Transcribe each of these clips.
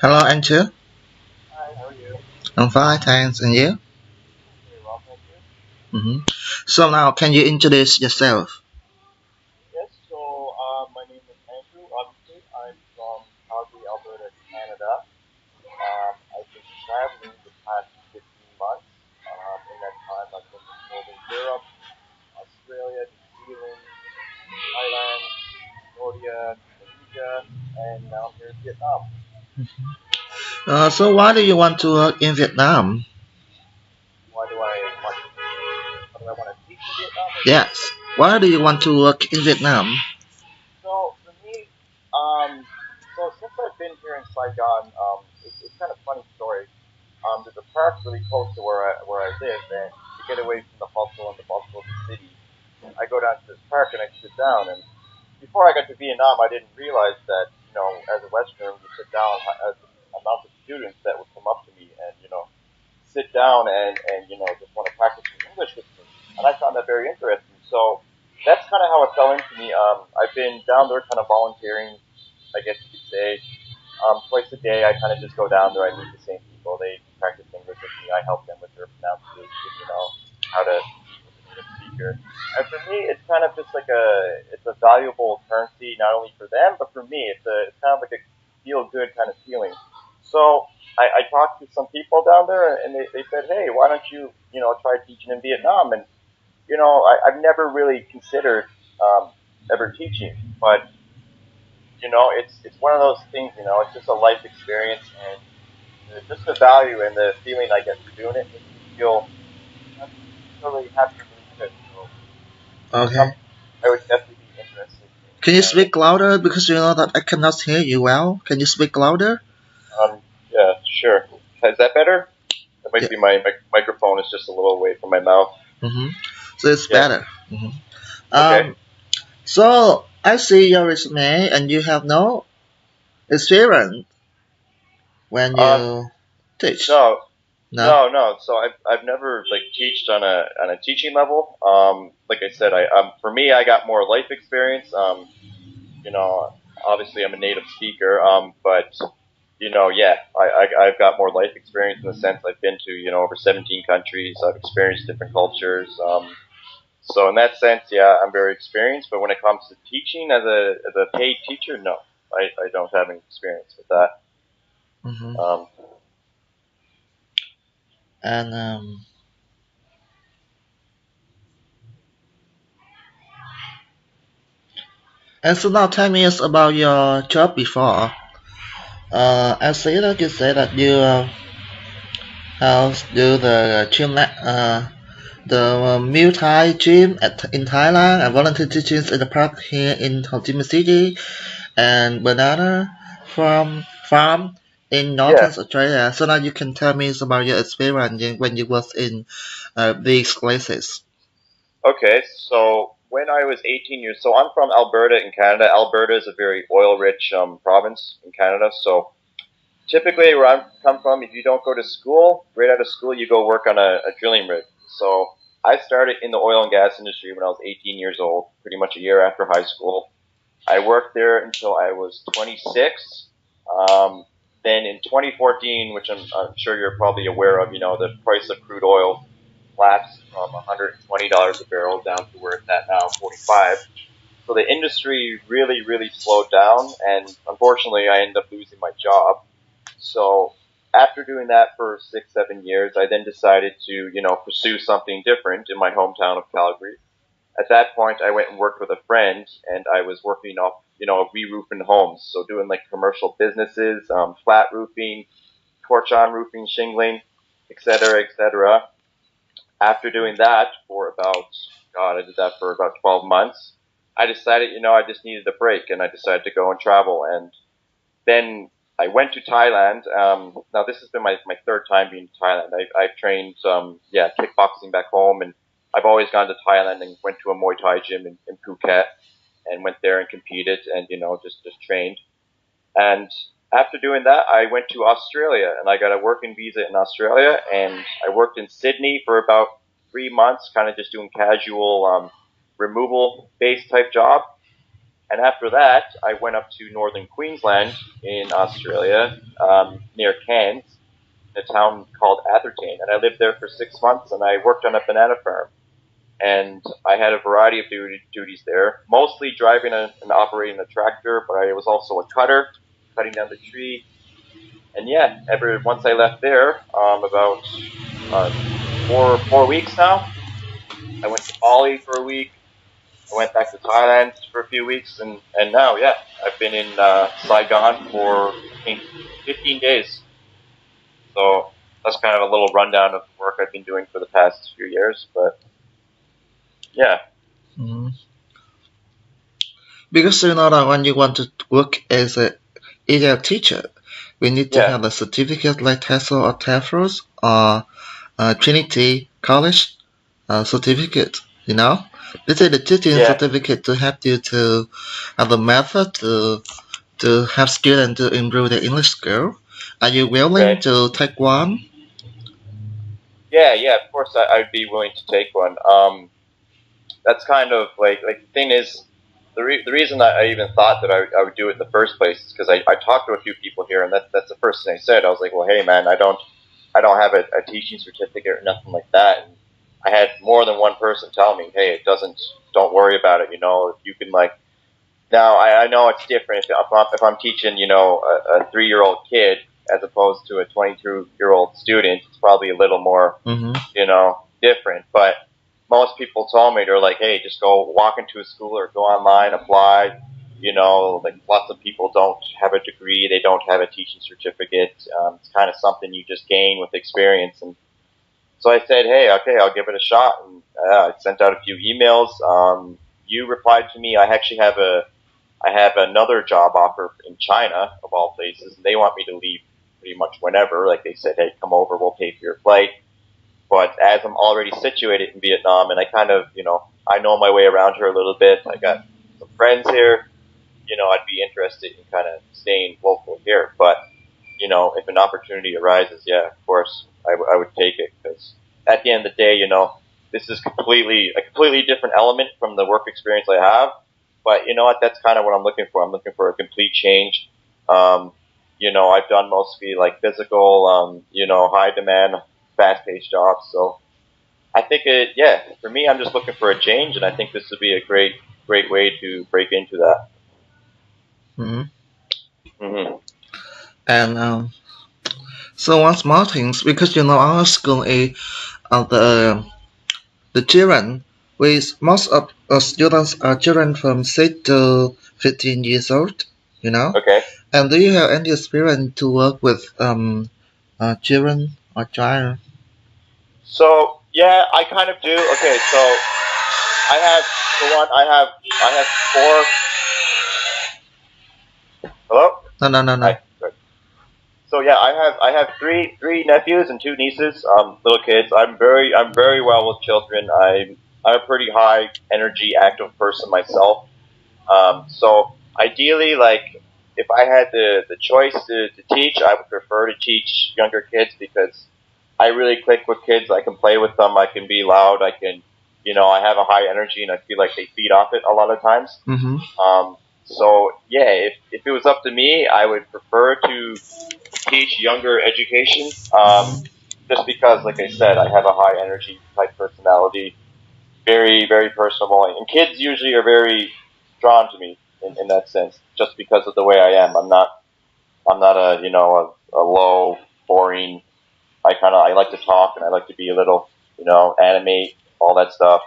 Hello, Andrew. Hi, how are you? I'm fine, thanks. And you? Very well, thank you. hmm So now, can you introduce yourself? Yes, my name is Andrew. Obviously, I'm from Calgary, Alberta, Canada. I've been traveling the past 15 months. In that time, I've been to Northern Europe, Australia, New Zealand, Thailand, Cambodia, Indonesia, and now I'm here in Vietnam. So why do you want to work in Vietnam? Why do I want? Why do I want to teach in Vietnam or teach? Yes. Why do you want to work in Vietnam? So for me, since I've been here in Saigon, it's kind of a funny story. There's a park really close to where I live, and to get away from the hustle and the bustle of the city, I go down to this park and I sit down. And before I got to Vietnam, I didn't realize that as a Westerner, you sit down as the amount of students that would come up to me and sit down and just want to practice some English with me, and I found that very interesting. So that's kind of how it fell into me. I've been down there kind of volunteering, I guess you could say, twice a day. I kind of just go down there. I meet the same people. They practice English with me. I help them with their pronunciation, how to speak with a native speaker. And for me, it's kind of just like it's a valuable currency, not only for them, but for me. It's kind of like a feel good kind of feeling. So I talked to some people down there and they said, hey, why don't you try teaching in Vietnam? And, I've never really considered, ever teaching, but it's one of those things. It's just a life experience, and just the value and the feeling I get for doing it makes me feel really happy and really good. So it's Okay. something I would definitely be interested in Can you trying. speak louder because you know that I cannot hear you well? Can you speak louder? Yeah, sure. Is that better? That Yeah. might be my microphone is just a little away from my mouth. hmm So it's Yeah. better. Okay. Um. So I see your resume, and you have no experience when Um. you teach. No. No. No. So I've never like teached on a teaching level. Like I said, for me I got more life experience. You know, Obviously I'm a native speaker. But yeah, I've got more life experience in the sense I've been to over 17 countries. I've experienced different cultures. So in that sense, yeah, I'm very experienced. But when it comes to teaching as a paid teacher, no, I don't have any experience with that. hmm Um, And so now tell me us about your job before. I see that you say that you have do the the Muay Thai gym in Thailand and volunteer teaching in the park here in Ho Chi Minh City and banana farm in yeah. Northern Australia. So now you can tell me about your experience when you was in these places. Okay. So when I was 18 years, so I'm from Alberta in Canada. Alberta is a very oil-rich province in Canada. So typically, where I come from, if you don't go to school, right out of school, you go work on a drilling rig. So I started in the oil and gas industry when I was 18 years old, pretty much a year after high school. I worked there until I was 26. Um, then in 2014, which I'm sure you're probably aware of, the price of crude oil collapsed from $120 a barrel down to where it's at now, 45. So the industry really, really slowed down, and unfortunately, I ended up losing my job. So after doing that for 6, 7 years, I then decided to, pursue something different in my hometown of Calgary. At that point, I went and worked with a friend, and I was working off, re-roofing homes. So doing like commercial businesses, flat roofing, torch-on roofing, shingling, et cetera, et cetera. After doing that for about, God, I did that for about 12 months. I decided, I just needed a break, and I decided to go and travel. And then I went to Thailand. Now this has been my third time being to Thailand. I've trained kickboxing back home, and I've always gone to Thailand and went to a Muay Thai gym in Phuket and went there and competed and just trained. And after doing that, I went to Australia and I got a working visa in Australia, and I worked in Sydney for about 3 months, kind of just doing casual removal based type job. And after that, I went up to northern Queensland in Australia, near Cairns, in a town called Atherton. And I lived there for 6 months, and I worked on a banana farm. And I had a variety of duties there, mostly driving and operating a tractor, but I was also a cutter, cutting down the tree. And yeah, once I left there, about four weeks now, I went to Bali for a week. I went back to Thailand for a few weeks, and now, yeah, I've been in Saigon for I think 15 days. So that's kind of a little rundown of the work I've been doing for the past few years. But yeah, Mhm. Because you know that when you want to work as a EL teacher, we need to yeah, have a certificate like TESOL or TEFROS or Trinity College certificate. You know, this is the teaching yeah, certificate to help you to have a method to help students to improve their English skill. Are you willing right. to take one? Yeah, yeah. Of course, I'd be willing to take one. That's kind of like the thing is the reason that I even thought that I would do it in the first place is because I talked to a few people here, and that's the first thing I said. I was like, well, hey man, I don't have a teaching certificate or nothing like that. And I had more than one person tell me, hey, don't worry about it. You know, you can like now I know it's different if I'm teaching a 3-year-old kid as opposed to a 22-year-old student. It's probably a little more Mm-hmm. different. But most people told me, they're like, hey, just go walk into a school or go online, apply. Like lots of people don't have a degree, they don't have a teaching certificate. It's kind of something you just gain with experience. And so I said, hey, okay, I'll give it a shot. And I sent out a few emails. You replied to me. I have another job offer in China, of all places, and they want me to leave pretty much whenever. Like they said, hey, come over, we'll pay for your flight. But as I'm already situated in Vietnam, and I kind of, I know my way around here a little bit. I got some friends here. I'd be interested in kind of staying local here. But, if an opportunity arises, yeah, of course, I would take it. Because at the end of the day, this is a completely different element from the work experience I have. But you know what? That's kind of what I'm looking for. I'm looking for a complete change. I've done mostly like physical, high demand, fast paced jobs. So I think for me, I'm just looking for a change, and I think this would be a great way to break into that. Mm-hmm. Hmm. And so one small things because our school is the children with most of our students are children from 6 to 15 years old. Okay. And do you have any experience to work with children or child? So yeah, I kind of do. Okay, so I have for one, I have four. Hello. No. Hi. Good. So yeah, I have three nephews and two nieces, little kids. I'm very well with children. I'm a pretty high energy, active person myself. So ideally, like if I had the choice to teach, I would prefer to teach younger kids because I really click with kids. I can play with them. I can be loud. I can, I have a high energy, and I feel like they feed off it a lot of times. Mm-hmm. So yeah, if it was up to me, I would prefer to teach younger education. Just because, like I said, I have a high energy type personality, very personable, and kids usually are very drawn to me in that sense, just because of the way I am. I'm not a low, boring. I like to talk, and I like to be a little, animate, all that stuff.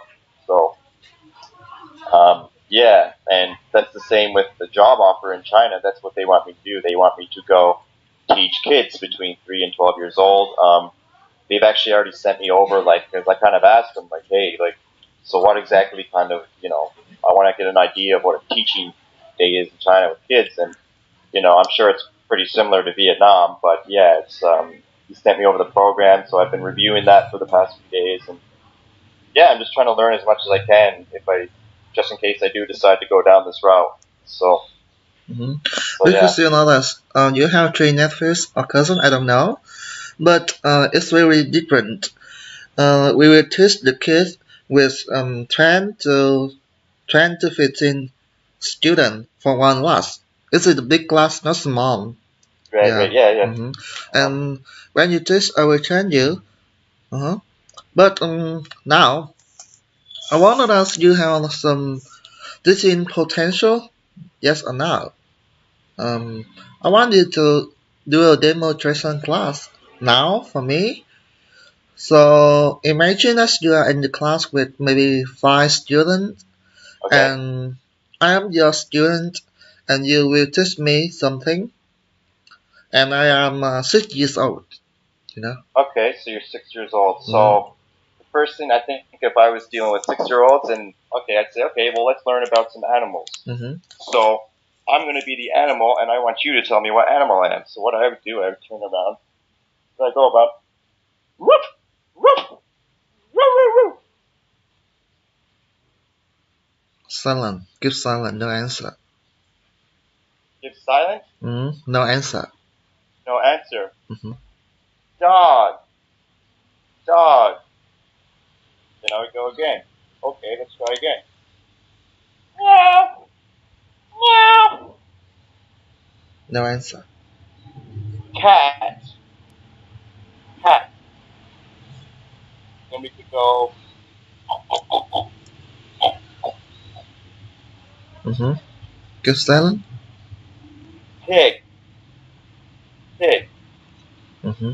So yeah, and that's the same with the job offer in China. That's what they want me to do. They want me to go teach kids between 3 and 12 years old. They've actually already sent me over, like, because I kind of asked them, like, hey, like, so what exactly kind of, I want to get an idea of what a teaching day is in China with kids. And, I'm sure it's pretty similar to Vietnam, but yeah, he sent me over the program, so I've been reviewing that for the past few days. And yeah, I'm just trying to learn as much as I can just in case I do decide to go down this route. So, Mm-hmm. so yeah. Because that you have three nephews or cousins, I don't know, but it's very different. We will teach the kids with 10 to 15 student for one class. It's a big class, not small. Right, Yeah. right, yeah, yeah. And when you teach, I will train you. Uh-huh. But now I want to ask you have some teaching potential, yes or no? Um, I want you to do a demonstration class now for me. So imagine that you are in the class with maybe 5 students, Okay. and I am your student, and you will teach me something, and I am 6 years old. You know. Okay, so you're 6 years old. So the first thing I think if I was dealing with 6-year-olds, and okay, I'd say, okay, well, let's learn about some animals. Mm-hmm. So I'm going to be the animal, and I want you to tell me what animal I am. So what I would do, I would turn around, and I go about, woof, woof, woof, woof, woof. Silent. Give silent. No answer. Give silence, No answer. no answer. Mm-hmm. Dog, dog. Then I would go again. Okay, let's try again. Meow, meow. No answer. Cat, cat. Then we could go, Mm-hmm. Give silent. pig, pig. Mm-hmm.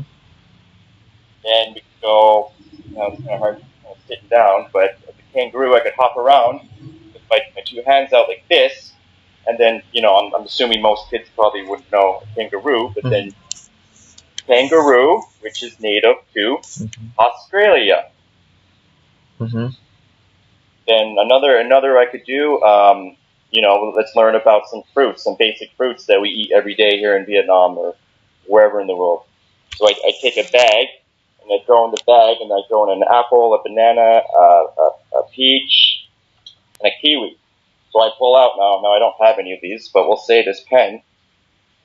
Then we could go, now it's kind of hard sitting down, but as a kangaroo I could hop around with my 2 hands out like this, and then, I'm assuming most kids probably wouldn't know a kangaroo, but then kangaroo, which is native to Australia. Mm-hmm. Then another I could do, let's learn about some fruits, some basic fruits that we eat every day here in Vietnam or wherever in the world. So I take a bag, and I go in the bag, and I go in an apple, a banana, a peach, and a kiwi. So I pull out now I don't have any of these, but we'll say this pen.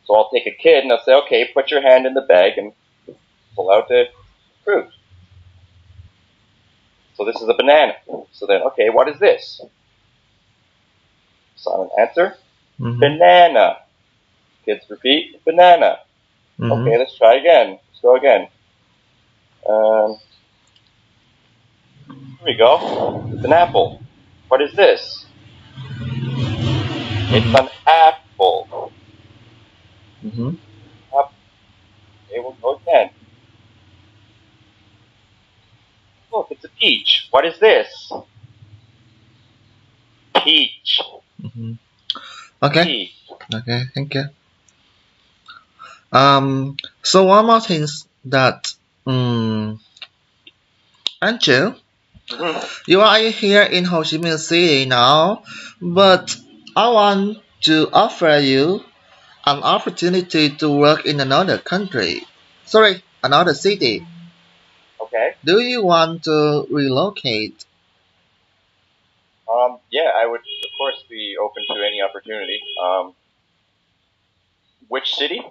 So I'll take a kid, and I'll say, okay, put your hand in the bag and pull out the fruit. So this is a banana. So then, okay, what is this? Silent answer. Mm-hmm. Banana. Kids repeat, banana. Mm-hmm. Okay, let's try again. Let's go again. Here we go. It's an apple. What is this? It's an apple. Mm-hmm. Okay, we'll go again. Look, it's a peach. What is this? Peach. Mm-hmm. Okay. Peach. Okay. Thank you. So one more thing that Angel, you are here in Ho Chi Minh City now, but I want to offer you an opportunity to work in another country. Sorry, another city. Okay. Do you want to relocate? Yeah, I would, of course, be open to any opportunity. Which city?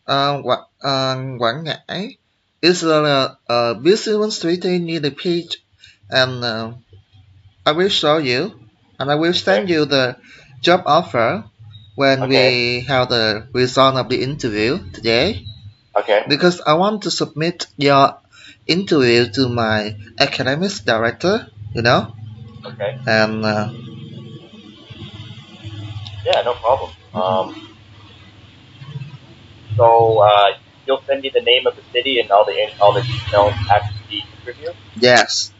Quảng Ngãi is a beautiful city near the beach, and I will show you, and I will send you the job offer when we have the result of the interview today. Okay. Because I want to submit your interview to my academics director, Okay. and yeah, no problem. So you'll send me the name of the city and all the details after the interview. yes,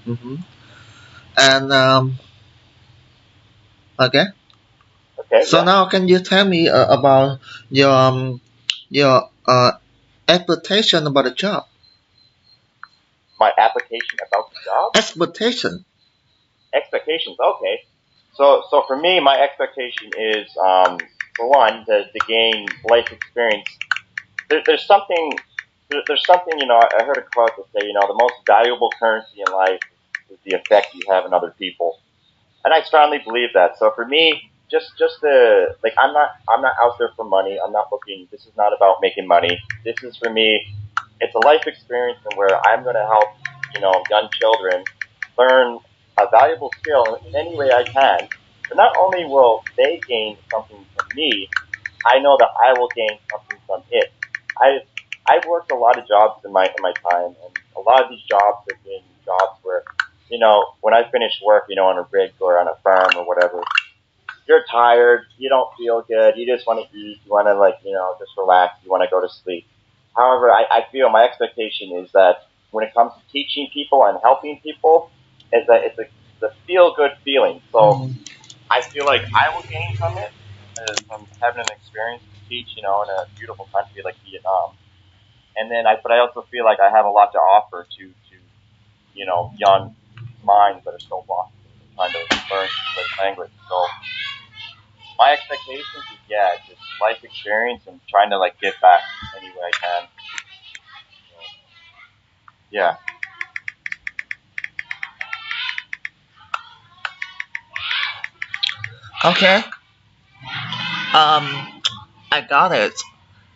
and okay. Okay. So yeah. now, can you tell me about your expectation about the job? My application about the job. Expectation. Expectations. Okay. So for me, my expectation is for one to gain life experience. There's something. There's something. I heard a quote that say, the most valuable currency in life is the effect you have on other people, and I strongly believe that. So for me, just the I'm not out there for money. I'm not looking. This is not about making money. This is for me. It's a life experience where I'm going to help young children learn a valuable skill in any way I can, not only will they gain something from me, I know that I will gain something from it. I've worked a lot of jobs in my time, and a lot of these jobs have been jobs where, when I finish work, on a rig or on a farm or whatever, you're tired, you don't feel good, you just want to eat, you want to just relax, you want to go to sleep. However, I feel my expectation is that when it comes to teaching people and helping people, is that it's a feel good feeling. So I feel like I will gain from it, from having an experience to teach, in a beautiful country like Vietnam. And then but I also feel like I have a lot to offer to young minds that are still lost and trying to learn English language. So my expectations is just life experience and trying to give back any way I can. So, yeah. Okay. I got it.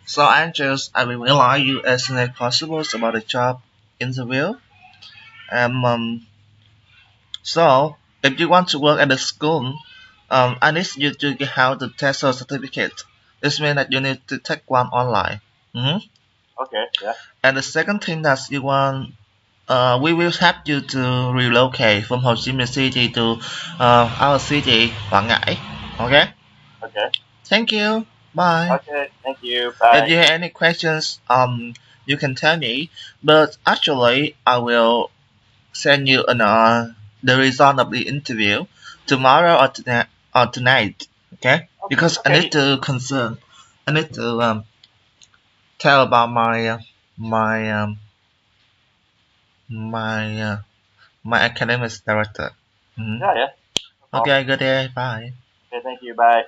So I will rely you as soon as possible about the job interview. Um, so if you want to work at the school, I need you to get out the TESOL certificate. This means that you need to take one online. hmm Okay. Yeah. And the second thing that you want, we will help you to relocate from Ho Chi Minh City to our city, Quảng Ngãi. Okay? Okay. Thank you. Bye. Okay. Thank you. If Bye. you have any questions, you can tell me. But actually, I will send you the result of the interview tomorrow or tonight. Okay? Because I need to concern. I need to tell about my my my academics director. Mhm. Yeah. Yeah. No problem. Okay. Good day. Bye. Okay. Thank you. Bye.